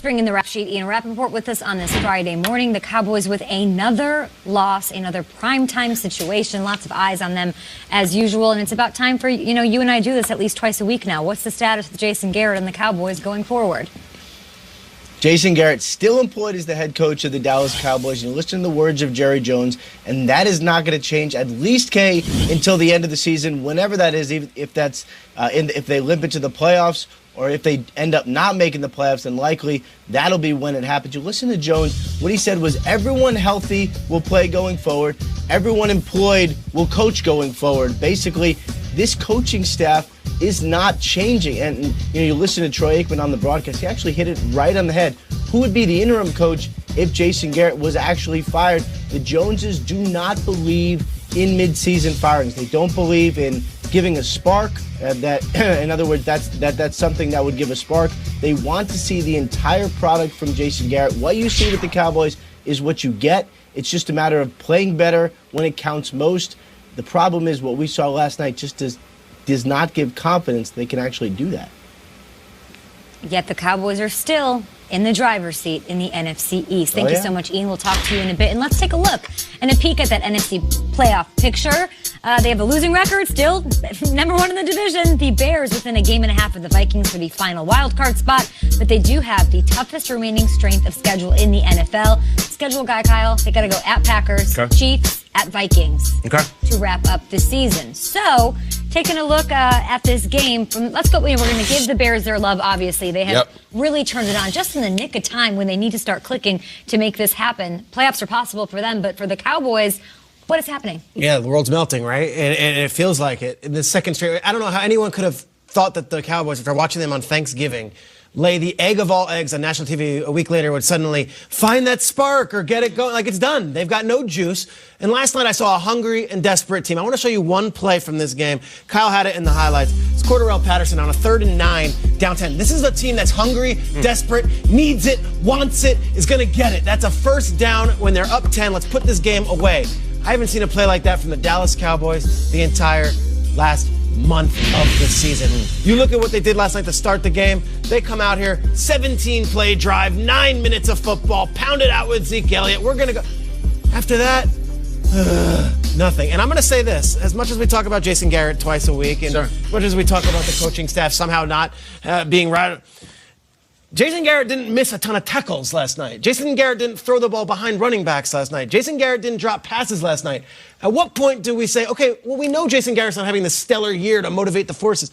bring in the rap sheet. Ian Rappaport with us on this Friday morning. The Cowboys with another loss, another primetime situation. Lots of eyes on them as usual. And it's about time for, you and I do this at least twice a week now. What's the status with Jason Garrett and the Cowboys going forward? Jason Garrett still employed as the head coach of the Dallas Cowboys. You listen to the words of Jerry Jones, and that is not going to change, at least, Kay, until the end of the season, whenever that is, even if that's if they limp into the playoffs or if they end up not making the playoffs, then likely that'll be when it happens. You listen to Jones, what he said was everyone healthy will play going forward, everyone employed will coach going forward. Basically, this coaching staff is not changing. And you listen to Troy Aikman on the broadcast, he actually hit it right on the head. Who would be the interim coach if Jason Garrett was actually fired? The Joneses do not believe in midseason firings. They don't believe in giving a spark. In other words, that's something that would give a spark. They want to see the entire product from Jason Garrett. What you see with the Cowboys is what you get. It's just a matter of playing better when it counts most. The problem is what we saw last night just does not give confidence they can actually do that. Yet the Cowboys are still in the driver's seat in the NFC East. Thank you so much, Ian. We'll talk to you in a bit. And let's take a look and a peek at that NFC playoff picture. They have a losing record, still number one in the division. The Bears within a game and a half of the Vikings for the final wild card spot. But they do have the toughest remaining strength of schedule in the NFL. Schedule guy, Kyle. They got to go at Packers, Chiefs, at Vikings to wrap up the season. So, taking a look at this game, let's go. We're going to give the Bears their love, obviously. They have really turned it on just in the nick of time when they need to start clicking to make this happen. Playoffs are possible for them, but for the Cowboys, what is happening? Yeah, the world's melting, right? And it feels like it. In the second straight, I don't know how anyone could have thought that the Cowboys, after watching them on Thanksgiving, lay the egg of all eggs on national TV a week later would suddenly find that spark or get it going. Like, it's done. They've got no juice. And last night I saw a hungry and desperate team. I want to show you one play from this game. Kyle had it in the highlights. It's Cordarrelle Patterson on a 3rd and 9 down 10. This is a team that's hungry, desperate, needs it, wants it, is going to get it. That's a first down when they're up 10. Let's put this game away. I haven't seen a play like that from the Dallas Cowboys the entire last month of the season. You look at what they did last night to start the game. They come out here, 17-play drive, 9 minutes of football, pounded out with Zeke Elliott. We're going to go. After that, nothing. And I'm going to say this. As much as we talk about Jason Garrett twice a week, and as much as we talk about the coaching staff somehow not being right, Jason Garrett didn't miss a ton of tackles last night. Jason Garrett didn't throw the ball behind running backs last night. Jason Garrett didn't drop passes last night. At what point do we say, okay, well, we know Jason Garrett's not having this stellar year to motivate the forces.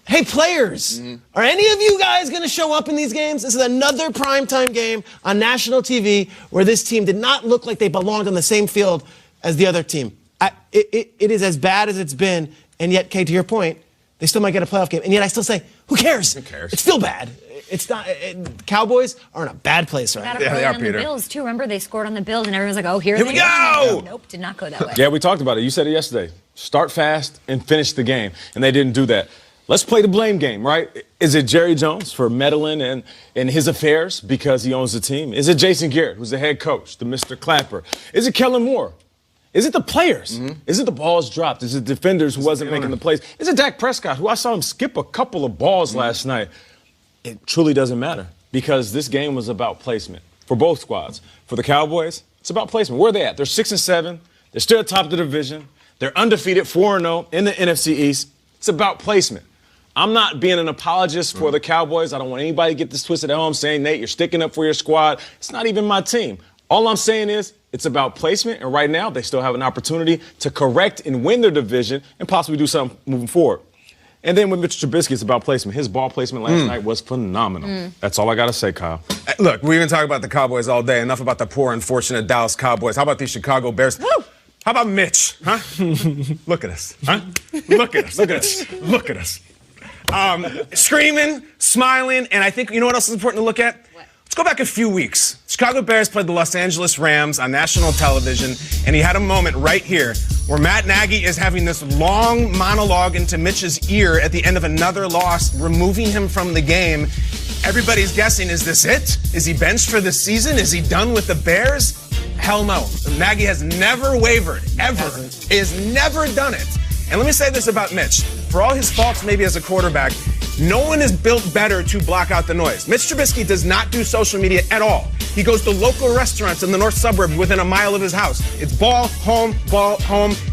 Hey, players, are any of you guys going to show up in these games? This is another primetime game on national TV where this team did not look like they belonged on the same field as the other team. It is as bad as it's been, and yet, Kay, to your point, they still might get a playoff game. And yet I still say, who cares? Who cares? It's still bad. It's not. Cowboys are in a bad place right now. Yeah, they are, Peter. The Bills too. Remember, they scored on the Bills, and everyone's like, "Oh, here we go!" Nope, did not go that way. Yeah, we talked about it. You said it yesterday. Start fast and finish the game, and they didn't do that. Let's play the blame game, right? Is it Jerry Jones for meddling in his affairs because he owns the team? Is it Jason Garrett, who's the head coach, the Mr. Clapper? Is it Kellen Moore? Is it the players? Is it the balls dropped? Is it defenders who wasn't making the plays? Is it Dak Prescott, who I saw him skip a couple of balls last night? It truly doesn't matter because this game was about placement for both squads. For the Cowboys, it's about placement. Where are they at? They're 6-7. They're still at the top of the division. They're undefeated, 4-0 in the NFC East. It's about placement. I'm not being an apologist for the Cowboys. I don't want anybody to get this twisted at home saying, Nate, you're sticking up for your squad. It's not even my team. All I'm saying is it's about placement, and right now they still have an opportunity to correct and win their division and possibly do something moving forward. And then with Mitch Trubisky, it's about placement. His ball placement last night was phenomenal. That's all I got to say, Kyle. Look, we've been talking about the Cowboys all day. Enough about the poor, unfortunate Dallas Cowboys. How about these Chicago Bears? Woo! How about Mitch? Huh? Look at us. Huh? Look at us. Look at us. Look at us. Screaming, smiling, and I think, you know what else is important to look at? Let's go back a few weeks. Chicago Bears played the Los Angeles Rams on national television, and he had a moment right here where Matt Nagy is having this long monologue into Mitch's ear at the end of another loss, removing him from the game. Everybody's guessing, is this it? Is he benched for the season? Is he done with the Bears? Hell no. Nagy has never wavered, ever. He has never done it. And let me say this about Mitch. For all his faults maybe as a quarterback, No one is built better to block out the noise. Mitch Trubisky does not do social media at all. He goes to local restaurants in the north suburbs within a mile of his house. It's ball, home,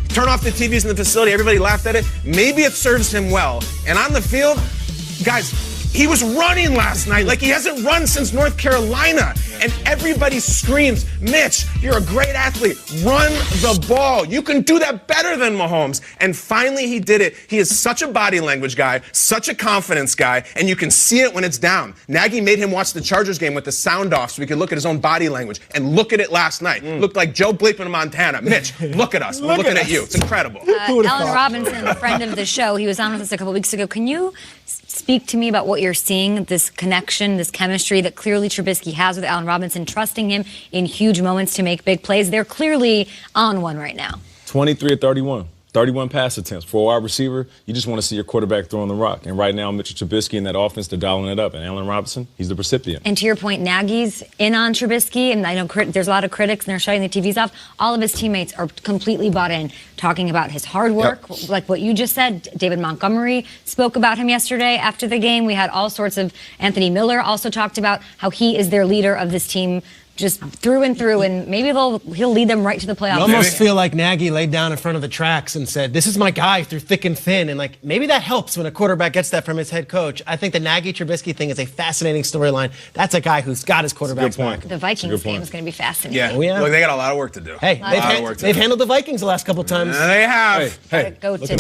turn off the TVs in the facility. Everybody laughed at it. Maybe it serves him well. And on the field, guys, he was running last night like he hasn't run since North Carolina. And everybody screams, Mitch, you're a great athlete. Run the ball. You can do that better than Mahomes. And finally he did it. He is such a body language guy, such a confidence guy, and you can see it when it's down. Nagy made him watch the Chargers game with the sound off so he could look at his own body language. And look at it last night. Looked like Joe Bleep in Montana. Mitch, look at us. We're looking at you. It's incredible. Allen Robinson, a friend of the show, he was on with us a couple weeks ago. Can you speak to me about what you're seeing, this connection, this chemistry that clearly Trubisky has with Allen Robinson, trusting him in huge moments to make big plays? They're clearly on one right now. 23 of 31. 31 pass attempts. For a wide receiver, you just want to see your quarterback throwing the rock. And right now, Mitchell Trubisky and that offense, they're dialing it up. And Allen Robinson, he's the recipient. And to your point, Nagy's in on Trubisky, and I know there's a lot of critics, and they're shutting the TVs off. All of his teammates are completely bought in, talking about his hard work, like what you just said. David Montgomery spoke about him yesterday after the game. We had all sorts of Anthony Miller also talked about how he is their leader of this team, just through and through, and maybe he'll lead them right to the playoffs. You almost feel like Nagy laid down in front of the tracks and said, this is my guy through thick and thin, and like maybe that helps when a quarterback gets that from his head coach. I think the Nagy-Trubisky thing is a fascinating storyline. That's a guy who's got his quarterback's back. The Vikings game is going to be fascinating. Yeah. Oh, yeah. Look, they got a lot of work to do. Hey, they've handled the Vikings the last couple times. They have. Hey, Go to